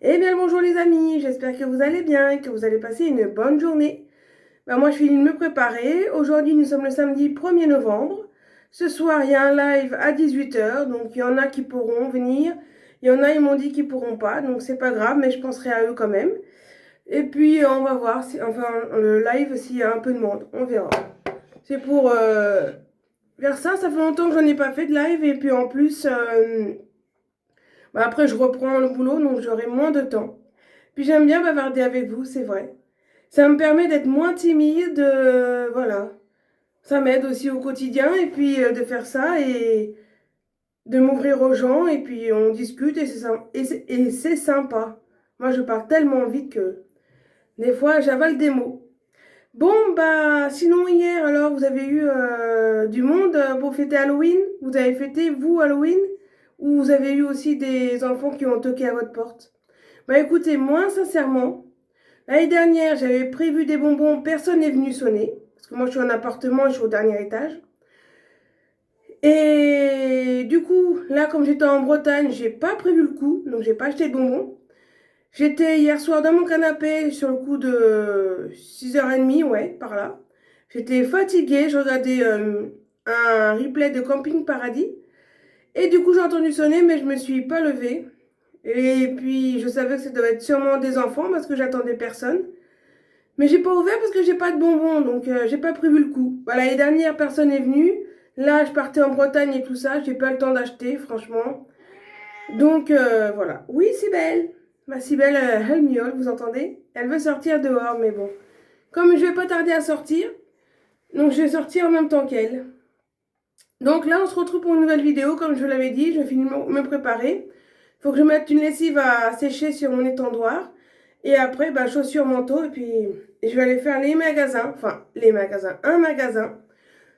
Eh bien, bonjour les amis, j'espère que vous allez bien et que vous allez passer une bonne journée. Moi, je finis de me préparer. Aujourd'hui, nous sommes le samedi 1er novembre. Ce soir, il y a un live à 18 h, donc il y en a qui pourront venir. Il y en a, ils m'ont dit qu'ils pourront pas, donc c'est pas grave, mais je penserai à eux quand même. Et puis, on va voir, enfin, le live, s'il y a un peu de monde, on verra. C'est pour faire ça, ça fait longtemps que j'en ai pas fait de live, et puis en plus, après, je reprends le boulot, donc j'aurai moins de temps. Puis j'aime bien bavarder avec vous, c'est vrai. Ça me permet d'être moins timide, voilà. Ça m'aide aussi au quotidien et puis de faire ça et de m'ouvrir aux gens et puis on discute et c'est sympa. Moi, je parle tellement vite que des fois, j'avale des mots. Bon, bah, sinon hier, alors, vous avez eu du monde pour fêter Halloween? Vous avez fêté, vous, Halloween? Ou vous avez eu aussi des enfants qui ont toqué à votre porte? Bah écoutez, moi, sincèrement, l'année dernière, j'avais prévu des bonbons, personne n'est venu sonner. Parce que moi, je suis en appartement, je suis au dernier étage. Et du coup, là, comme j'étais en Bretagne, j'ai pas prévu le coup, donc j'ai pas acheté de bonbons. J'étais hier soir dans mon canapé sur le coup de 6h30, ouais, par là. J'étais fatiguée, je regardais un replay de Camping Paradis. Et du coup, j'ai entendu sonner, mais je me suis pas levée. Et puis, je savais que ça devait être sûrement des enfants parce que j'attendais personne. Mais j'ai pas ouvert parce que j'ai pas de bonbons, donc j'ai pas prévu le coup. Voilà, l'année dernière, personne n'est venu. Là, je partais en Bretagne et tout ça, j'ai pas le temps d'acheter, franchement. Donc voilà. Oui, Cybèle. Ma Cybèle, elle miaule, vous entendez? Elle veut sortir dehors, mais bon. Comme je vais pas tarder à sortir, donc je vais sortir en même temps qu'elle. Donc là, on se retrouve pour une nouvelle vidéo, comme je vous l'avais dit, je vais finir me préparer. Il faut que je mette une lessive à sécher sur mon étendoir. Et après, bah, chaussures, manteau, et puis je vais aller faire les magasins. Enfin, les magasins. Un magasin.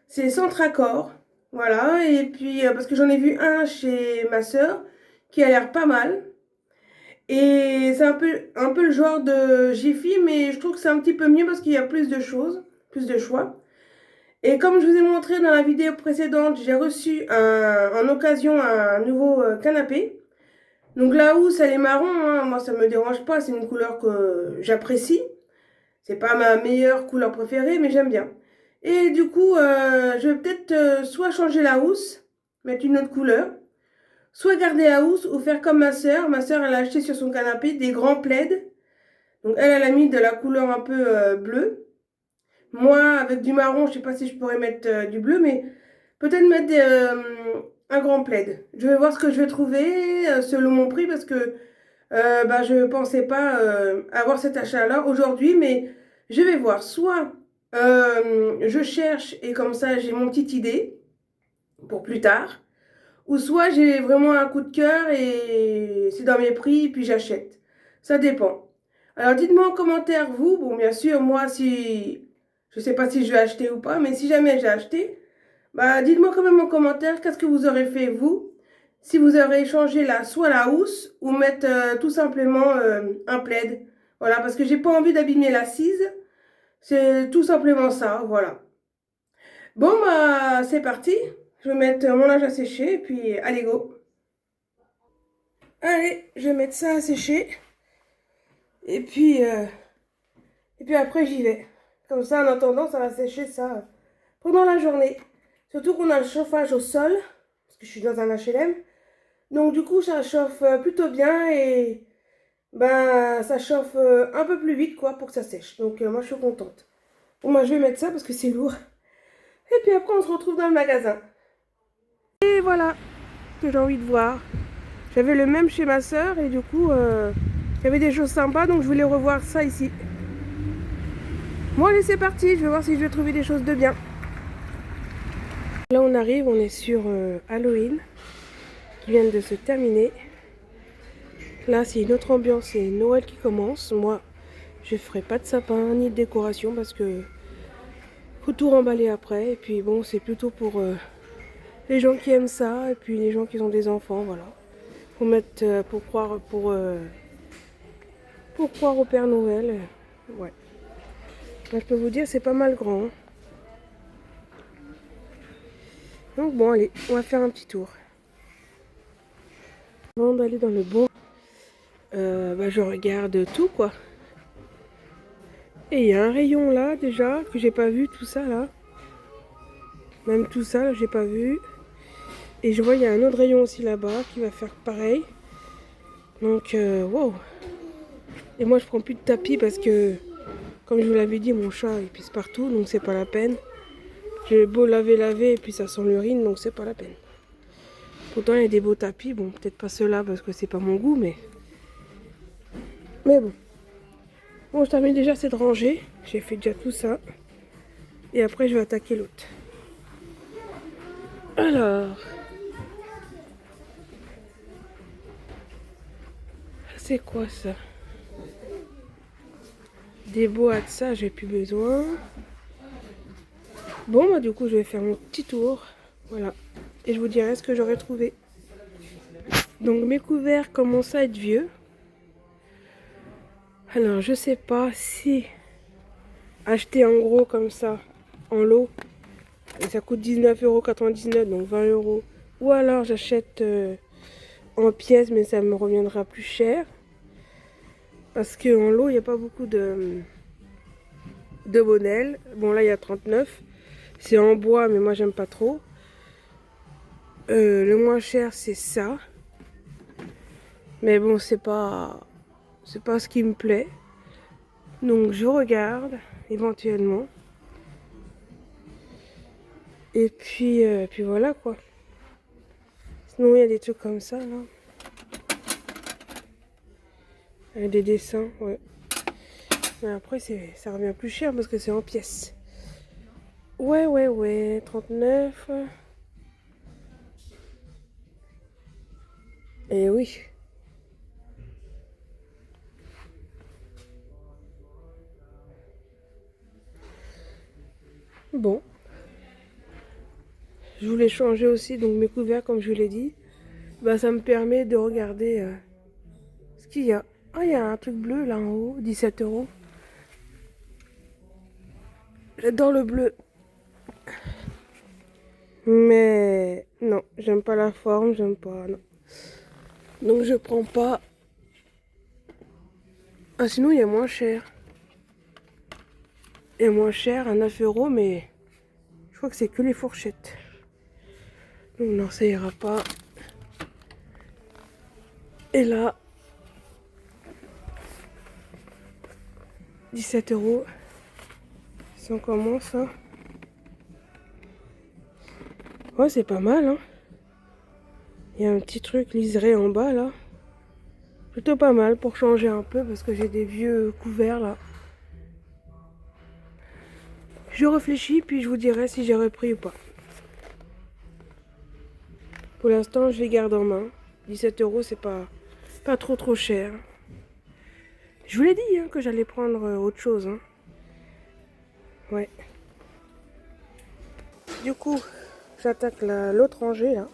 C'est Centre Accor. Voilà. Et puis, parce que j'en ai vu un chez ma sœur qui a l'air pas mal. Et c'est un peu le genre de Jiffy, mais je trouve que c'est un petit peu mieux parce qu'il y a plus de choses, plus de choix. Et comme je vous ai montré dans la vidéo précédente, j'ai reçu en occasion un nouveau canapé. Donc la housse, elle est marron, hein. Moi ça me dérange pas, c'est une couleur que j'apprécie. C'est pas ma meilleure couleur préférée, mais j'aime bien. Et du coup, je vais peut-être soit changer la housse, mettre une autre couleur, soit garder la housse ou faire comme ma sœur. Ma sœur, elle a acheté sur son canapé des grands plaids. Donc elle a mis de la couleur un peu bleue. Moi, avec du marron, je sais pas si je pourrais mettre du bleu, mais peut-être mettre un grand plaid. Je vais voir ce que je vais trouver selon mon prix parce que bah, je ne pensais pas avoir cet achat-là aujourd'hui, mais je vais voir. Soit je cherche et comme ça j'ai mon petite idée pour plus tard, ou soit j'ai vraiment un coup de cœur et c'est dans mes prix, puis j'achète. Ça dépend. Alors dites-moi en commentaire, vous, bon bien sûr, moi si, je sais pas si je vais acheter ou pas, mais si jamais j'ai acheté, bah dites-moi quand même en commentaire qu'est-ce que vous aurez fait vous, si vous aurez changé soit la housse ou mettre tout simplement un plaid. Voilà, parce que j'ai pas envie d'abîmer l'assise, c'est tout simplement ça, voilà. Bon bah c'est parti, je vais mettre mon linge à sécher et puis allez go. Allez, je vais mettre ça à sécher. Et puis, euh, et puis après, j'y vais. Comme ça, en attendant, ça va sécher ça pendant la journée. Surtout qu'on a le chauffage au sol, parce que je suis dans un HLM. Donc du coup, ça chauffe plutôt bien et ben, ça chauffe un peu plus vite quoi pour que ça sèche. Donc moi, je suis contente. Bon, moi, je vais mettre ça parce que c'est lourd. Et puis après, on se retrouve dans le magasin. Et voilà ce que j'ai envie de voir. J'avais le même chez ma soeur et du coup, il y avait des choses sympas, donc je voulais revoir ça ici. Bon allez c'est parti, je vais voir si je vais trouver des choses de bien. Là on arrive, on est sur Halloween qui vient de se terminer. Là c'est une autre ambiance, c'est Noël qui commence. Moi je ferai pas de sapin ni de décoration parce que faut tout remballer après. Et puis bon c'est plutôt pour les gens qui aiment ça et puis les gens qui ont des enfants, voilà. Pour mettre pour croire au Père Noël. Ouais. Là, je peux vous dire c'est pas mal grand. Hein. Donc bon allez, on va faire un petit tour. Avant d'aller dans le bon, je regarde tout quoi. Et il y a un rayon là déjà que j'ai pas vu, tout ça là. Même tout ça là, j'ai pas vu. Et je vois il y a un autre rayon aussi là-bas qui va faire pareil. Donc wow. Et moi je prends plus de tapis parce que comme je vous l'avais dit, mon chat il pisse partout, donc c'est pas la peine. J'ai beau laver et puis ça sent l'urine, donc c'est pas la peine. Pourtant il y a des beaux tapis, bon peut-être pas ceux-là parce que c'est pas mon goût, mais bon. Bon, je termine déjà cette rangée, j'ai fait déjà tout ça. Et après je vais attaquer l'autre. Alors, c'est quoi ça? Des boîtes, ça j'ai plus besoin. Bon, bah du coup je vais faire mon petit tour. Voilà. Et je vous dirai ce que j'aurais trouvé. Donc mes couverts commencent à être vieux. Alors je sais pas si acheter en gros comme ça, en lot, et ça coûte 19,99 €, donc 20 €. Ou alors j'achète en pièces, mais ça me reviendra plus cher. Parce qu'en lot, il n'y a pas beaucoup de modèles. Bon, là, il y a 39. C'est en bois, mais moi, j'aime pas trop. Le moins cher, c'est ça. Mais bon, c'est pas ce qui me plaît. Donc, je regarde, éventuellement. Et puis voilà, quoi. Sinon, il y a des trucs comme ça, là. Des dessins, ouais. Mais après, ça revient plus cher parce que c'est en pièces. Ouais, 39. Et oui. Bon. Je voulais changer aussi donc mes couverts comme je vous l'ai dit. Bah ça me permet de regarder ce qu'il y a. Ah, il y a un truc bleu là en haut, 17 €. J'adore le bleu. Mais non, j'aime pas la forme, j'aime pas, non. Donc je prends pas. Ah, sinon il y a moins cher. Il y a moins cher à 9 €, mais je crois que c'est que les fourchettes. Donc non, ça ira pas. Et là, 17 €. C'est encore moins ça. Ouais, c'est pas mal, hein. Il y a un petit truc liseré en bas là. Plutôt pas mal pour changer un peu parce que j'ai des vieux couverts là. Je réfléchis puis je vous dirai si j'ai repris ou pas. Pour l'instant, je les garde en main. 17 €, c'est pas trop cher. Je vous l'ai dit hein, que j'allais prendre autre chose. Hein. Ouais. Du coup, j'attaque l'autre rangée là,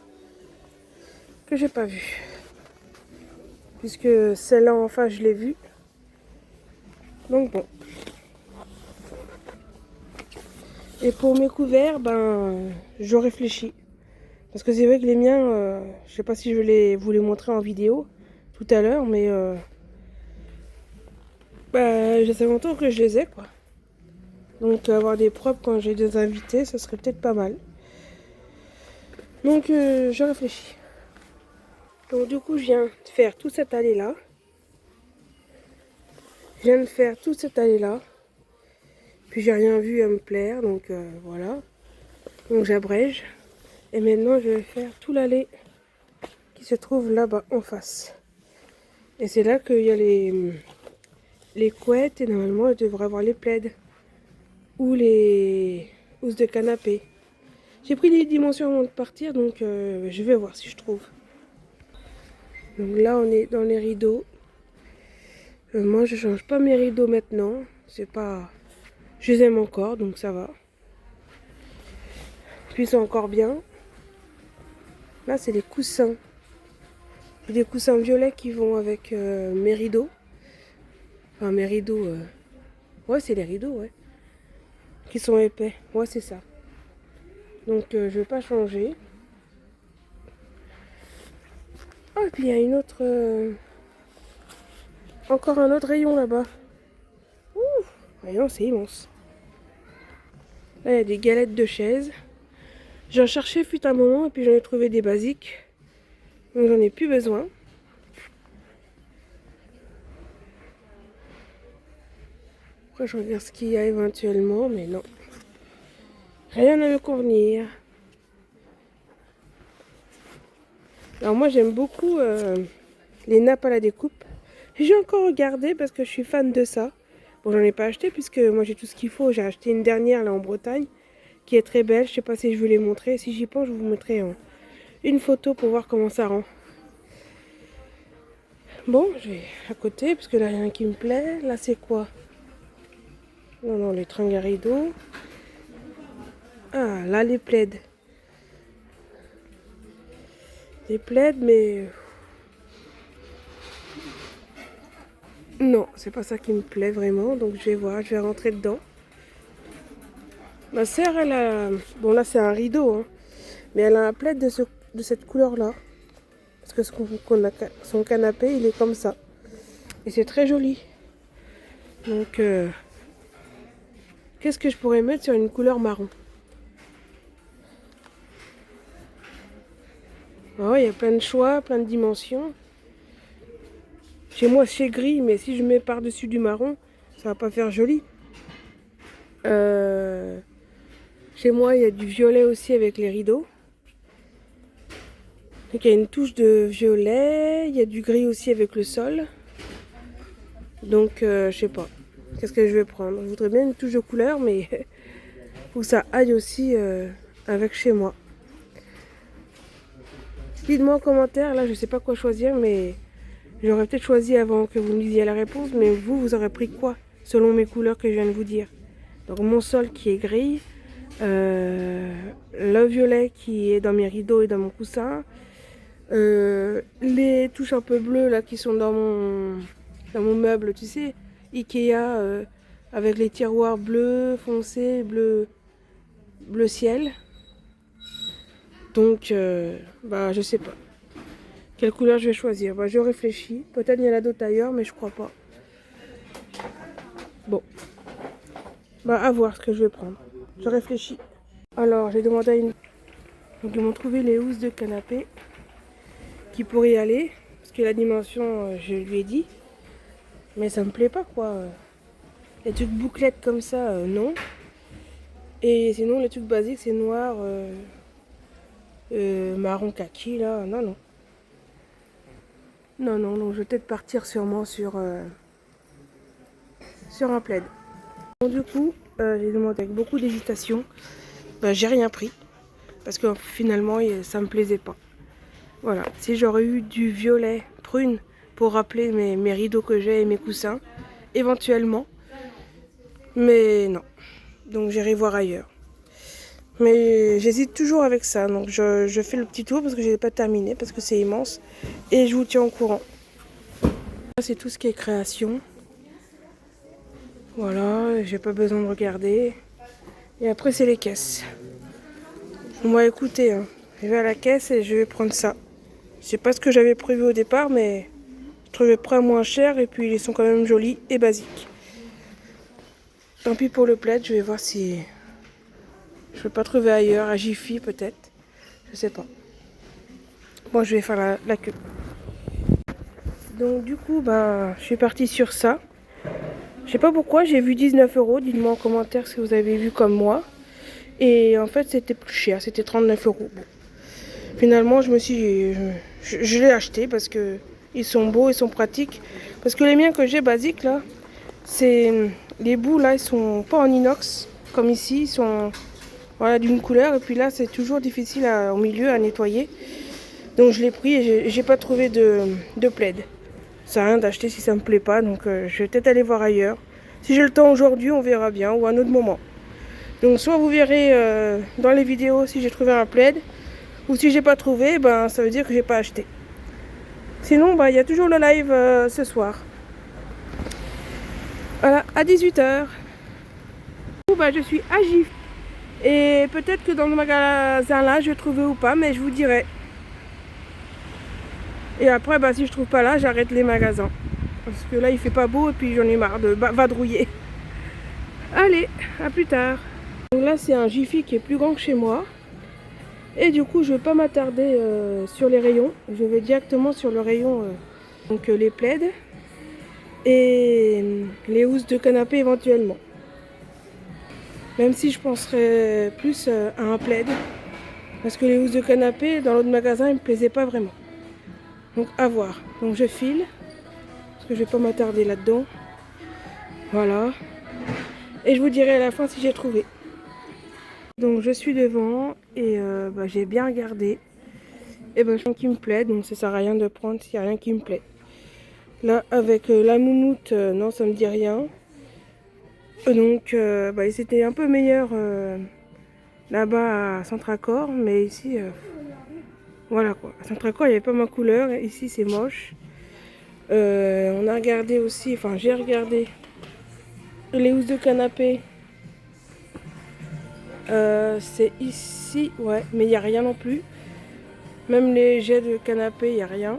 que j'ai pas vue. Puisque celle-là en face, je l'ai vue. Donc bon. Et pour mes couverts, ben, je réfléchis. Parce que c'est vrai que les miens, je sais pas si je vais vous les montrer en vidéo tout à l'heure, mais bah, ça fait longtemps que je les ai, quoi. Donc avoir des preuves quand j'ai des invités, ça serait peut-être pas mal. Donc je réfléchis. Donc du coup, je viens de faire toute cette allée-là. Je viens de faire toute cette allée-là. Puis j'ai rien vu à me plaire, donc voilà. Donc j'abrège. Et maintenant, je vais faire toute l'allée qui se trouve là-bas en face. Et c'est là qu'il y a les couettes et normalement, je devrais avoir les plaids. Ou les housses de canapé. J'ai pris les dimensions avant de partir, donc je vais voir si je trouve. Donc là, on est dans les rideaux. Moi, je change pas mes rideaux maintenant. C'est pas... Je les aime encore, donc ça va. Puis ils sont encore bien. Là, c'est des coussins. J'ai des coussins violets qui vont avec mes rideaux. Enfin, mes rideaux... Ouais, c'est les rideaux, ouais. Qui sont épais. Ouais, c'est ça. Donc, je vais pas changer. Oh, et puis il y a une autre... Encore un autre rayon là-bas. Ouh, rayon, c'est immense. Là, il y a des galettes de chaises. J'en cherchais fut un moment et puis j'en ai trouvé des basiques. Donc j'en ai plus besoin. Après, je regarde ce qu'il y a éventuellement, mais non. Rien à me convenir. Alors moi, j'aime beaucoup les nappes à la découpe. J'ai encore regardé parce que je suis fan de ça. Bon, j'en ai pas acheté puisque moi j'ai tout ce qu'il faut. J'ai acheté une dernière là en Bretagne qui est très belle. Je sais pas si je vais les montrer. Si j'y pense, je vous montrerai une photo pour voir comment ça rend. Bon, je vais à côté parce que là, il y a rien qui me plaît. Là, c'est quoi? Non, non, les tringles à rideaux. Ah, là, les plaids. Des plaids, mais... Non, c'est pas ça qui me plaît vraiment. Donc, je vais voir, je vais rentrer dedans. Ma sœur, elle a... Bon, là, c'est un rideau, hein. Mais elle a un plaid de cette couleur-là. Parce que son canapé, il est comme ça. Et c'est très joli. Donc, qu'est-ce que je pourrais mettre sur une couleur marron? Oh, il y a plein de choix, plein de dimensions. Chez moi, c'est gris, mais si je mets par-dessus du marron, ça va pas faire joli. Chez moi, il y a du violet aussi avec les rideaux. Donc, il y a une touche de violet. Il y a du gris aussi avec le sol. Donc, je sais pas. Qu'est-ce que je vais prendre? Je voudrais bien une touche de couleur, mais il faut que ça aille aussi avec chez moi. Dites-moi en commentaire. Là, je sais pas quoi choisir, mais j'aurais peut-être choisi avant que vous me disiez la réponse. Mais vous aurez pris quoi selon mes couleurs que je viens de vous dire? Donc, mon sol qui est gris. Le violet qui est dans mes rideaux et dans mon coussin. Les touches un peu bleues là qui sont dans mon meuble, tu sais, Ikea, avec les tiroirs bleus foncé, bleu ciel. Donc bah je sais pas quelle couleur je vais choisir. Bah je réfléchis, peut-être il y en a d'autres ailleurs mais je crois pas. Bon, bah à voir ce que je vais prendre. Je réfléchis. Alors j'ai demandé à une... Donc ils m'ont trouvé les housses de canapé qui pourraient y aller. Parce que la dimension, je lui ai dit. Mais ça me plaît pas quoi. Les trucs bouclettes comme ça, non. Et sinon les trucs basiques c'est noir, marron kaki là, non non. Non non, donc je vais peut-être partir sûrement sur un plaid. Bon, du coup, j'ai demandé avec beaucoup d'hésitation. J'ai rien pris. Parce que finalement ça me plaisait pas. Voilà, si j'aurais eu du violet prune pour rappeler mes rideaux que j'ai et mes coussins, éventuellement. Mais non. Donc j'irai voir ailleurs. Mais j'hésite toujours avec ça. Donc je fais le petit tour parce que je n'ai pas terminé, parce que c'est immense. Et je vous tiens au courant. C'est tout ce qui est création. Voilà, j'ai pas besoin de regarder. Et après c'est les caisses. On va écouter, hein. Je vais à la caisse et je vais prendre ça. C'est pas ce que j'avais prévu au départ, mais je trouvais prêt moins cher et puis ils sont quand même jolis et basiques. Tant pis pour le plaid, je vais voir si je peux pas trouver ailleurs, à Jiffy peut-être. Je sais pas. Bon, je vais faire la queue. Donc du coup, je suis partie sur ça. Je sais pas pourquoi, j'ai vu 19 €. Dites-moi en commentaire si vous avez vu comme moi. Et en fait, c'était plus cher, c'était 39 €. Bon. Finalement, je l'ai acheté parce que ils sont beaux, ils sont pratiques. Parce que les miens que j'ai basiques là, c'est les bouts là, ils sont pas en inox comme ici, ils sont voilà d'une couleur et puis là c'est toujours difficile au milieu à nettoyer. Donc je l'ai pris et j'ai pas trouvé de plaid. Ça sert à rien d'acheter si ça me plaît pas, donc je vais peut-être aller voir ailleurs. Si j'ai le temps aujourd'hui, on verra bien ou à un autre moment. Donc soit vous verrez dans les vidéos si j'ai trouvé un plaid. Ou si j'ai pas trouvé, ça veut dire que j'ai pas acheté. Sinon, il y a toujours le live ce soir. Voilà, à 18 h. Je suis à Gif. Et peut-être que dans le magasin là, je vais trouver ou pas, mais je vous dirai. Et après, si je trouve pas là, j'arrête les magasins. Parce que là, il fait pas beau et puis j'en ai marre de vadrouiller. Allez, à plus tard. Donc là, c'est un Jiffy qui est plus grand que chez moi. Et du coup, je ne vais pas m'attarder sur les rayons. Je vais directement sur le rayon, donc les plaids et les housses de canapé éventuellement. Même si je penserais plus à un plaid. Parce que les housses de canapé, dans l'autre magasin, ils me plaisaient pas vraiment. Donc à voir. Donc je file. Parce que je vais pas m'attarder là-dedans. Voilà. Et je vous dirai à la fin si j'ai trouvé. Donc je suis devant et j'ai bien regardé. Et je sens qu'il me plaît. Donc ça sert à rien de prendre s'il n'y a rien qui me plaît. Là avec la moumoute, non ça me dit rien. Donc ils étaient un peu meilleurs là-bas à Centracor. Mais ici, voilà quoi. À Centracor il n'y avait pas ma couleur. Ici c'est moche. On a regardé aussi, enfin j'ai regardé les housses de canapé. C'est ici, ouais, mais il n'y a rien non plus. Même les jets de canapé, il n'y a rien.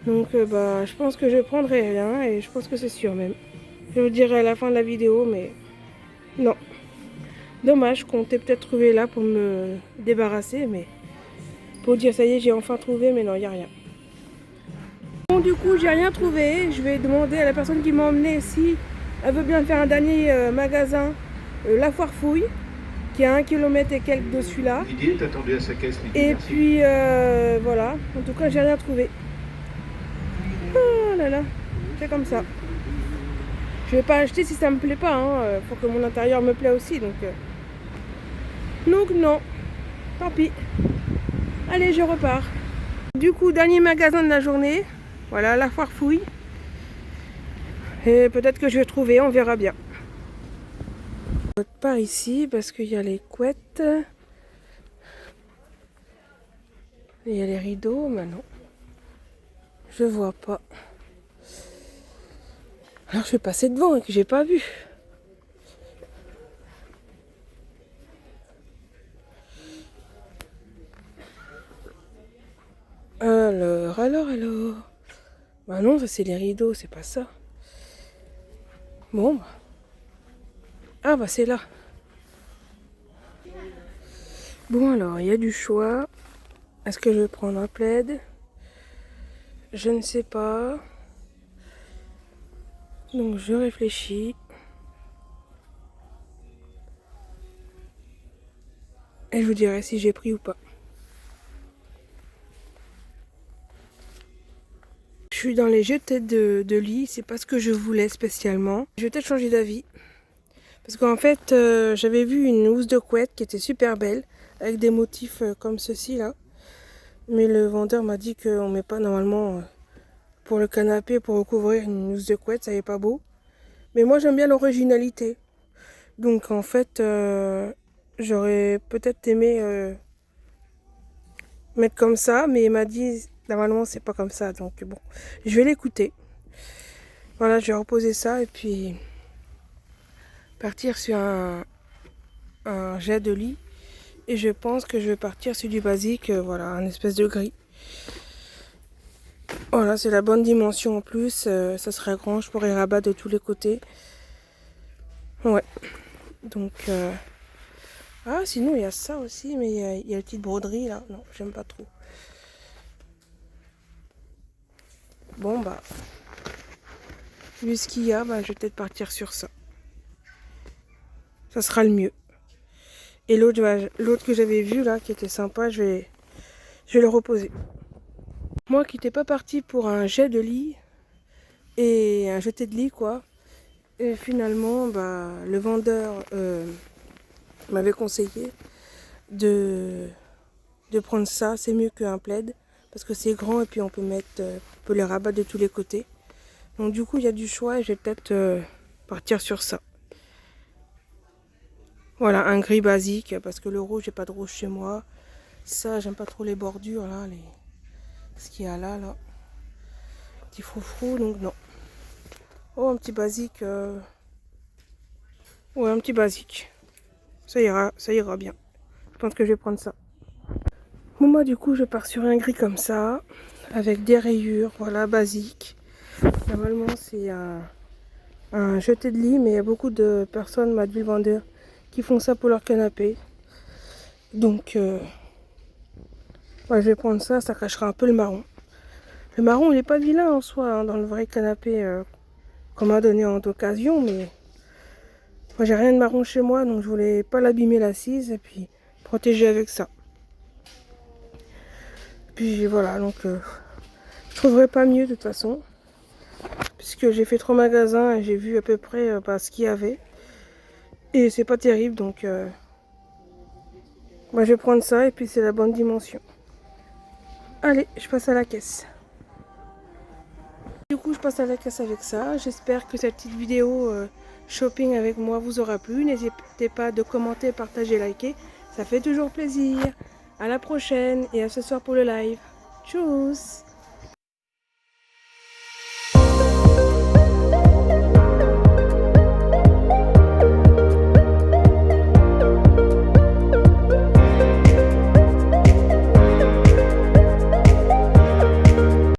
Donc je pense que je prendrai rien et je pense que c'est sûr même. Je vous dirai à la fin de la vidéo, mais non. Dommage, je comptais peut-être trouver là pour me débarrasser, mais pour dire ça y est, j'ai enfin trouvé, mais non, il n'y a rien. Bon, du coup, j'ai rien trouvé. Je vais demander à la personne qui m'a emmené si elle veut bien faire un dernier magasin, La Foire Fouille, qui est à 1 km et quelques de celui-là. Didier est attendu à sa caisse. Et puis voilà, en tout cas, j'ai rien trouvé. Oh là là, c'est comme ça. Je vais pas acheter si ça me plaît pas, hein. Faut que mon intérieur me plaît aussi, donc non, tant pis. Allez, je repars. Du coup, dernier magasin de la journée. Voilà, La Foire Fouille. Et peut-être que je vais trouver, on verra bien. Je pars ici parce qu'il y a les couettes. Et il y a les rideaux, mais non. Je vois pas. Alors je vais passer devant et que j'ai pas vu. Alors. Bah non, ça c'est les rideaux, c'est pas ça. Bon. Ah bah c'est là. Bon alors, il y a du choix. Est-ce que je vais prendre un plaid? Je ne sais pas. Donc je réfléchis. Et je vous dirai si j'ai pris ou pas. Je suis dans les jeux de tête de lit, c'est pas ce que je voulais spécialement. Je vais peut-être changer d'avis. Parce qu'en fait, j'avais vu une housse de couette qui était super belle, avec des motifs comme ceci là. Mais le vendeur m'a dit qu'on met pas normalement pour le canapé, pour recouvrir une housse de couette, ça n'est pas beau. Mais moi j'aime bien l'originalité. Donc en fait, j'aurais peut-être aimé mettre comme ça, mais il m'a dit normalement c'est pas comme ça. Donc bon, je vais l'écouter. Voilà, je vais reposer ça et puis partir sur un jet de lit. Et je pense que je vais partir sur du basique, voilà, un espèce de gris. Voilà, c'est la bonne dimension en plus, ça serait grand, je pourrais rabattre de tous les côtés. Ouais, donc... Ah, sinon il y a ça aussi, mais il y a la petite broderie là, non, j'aime pas trop. Bon bah, vu ce qu'il y a, je vais peut-être partir sur ça. Ça sera le mieux. Et l'autre que j'avais vu là, qui était sympa, je vais le reposer. Moi qui n'étais pas partie pour un jet de lit et un jeté de lit quoi. Et finalement, le vendeur m'avait conseillé de prendre ça. C'est mieux qu'un plaid parce que c'est grand et puis on peut les rabattre de tous les côtés. Donc du coup, il y a du choix et je vais peut-être partir sur ça. Voilà, un gris basique parce que le rouge, j'ai pas de rouge chez moi. Ça, j'aime pas trop les bordures là, ce qu'il y a là. Petit froufrou, donc non. Oh, un petit basique. Ouais, un petit basique. Ça ira bien. Je pense que je vais prendre ça. Bon, moi, du coup, je pars sur un gris comme ça, avec des rayures, voilà, basique. Normalement, c'est un jeté de lit, mais il y a beaucoup de personnes, m'a dit le vendeur, qui font ça pour leur canapé. Donc, moi, je vais prendre ça, ça cachera un peu le marron. Le marron, il n'est pas vilain en soi, hein, dans le vrai canapé qu'on m'a donné en occasion, mais moi, j'ai rien de marron chez moi, donc je voulais pas l'abîmer l'assise et puis protéger avec ça. Puis voilà, donc je trouverai pas mieux de toute façon, puisque j'ai fait 3 magasins et j'ai vu à peu près ce qu'il y avait. Et c'est pas terrible, donc moi je vais prendre ça et puis c'est la bonne dimension. Allez, je passe à la caisse. Du coup, je passe à la caisse avec ça. J'espère que cette petite vidéo shopping avec moi vous aura plu. N'hésitez pas de commenter, partager, liker. Ça fait toujours plaisir. À la prochaine et à ce soir pour le live. Tchuss!